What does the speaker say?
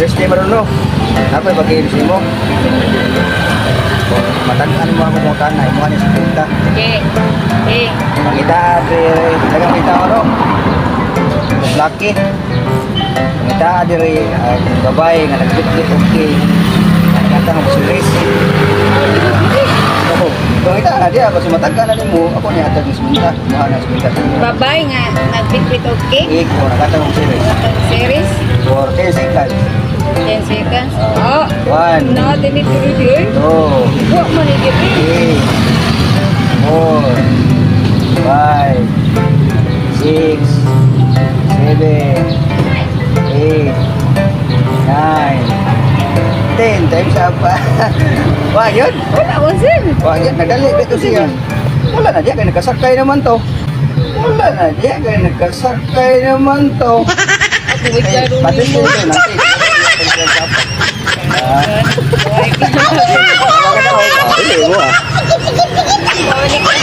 English di marunong. Ako pag-English mo. Matandaan mo ako mga kanay, mo ni sa Sige. Sige. Pangita, nagamita ko no? Lucky. Pangita, diri, babae, nga nag-flip okay. Nakakata mo si Grace. Ako, pangita, dia ako sumatagka na mo, ako niya atag ismunta. Mahal na ismunta. Babae nga, nag-bit okay. Iko, nakakata mo si Grace. Series. For 10 seconds. 10 seconds. Oh. 1, No, dinituloy yun. 2, Huwag mo nigit eh. 3, 4, 5, 6, 7, 8, 9, 10 times up pa. Wag yun. Wala ko sin. Wag yun. Nadali dito siya. Wala na diya. Kaya nagkasakay naman to. Wala na diya. Kaya nagkasakay naman to. Kaya pati siya ito. Nanti. Hindi mo ah. Balik ka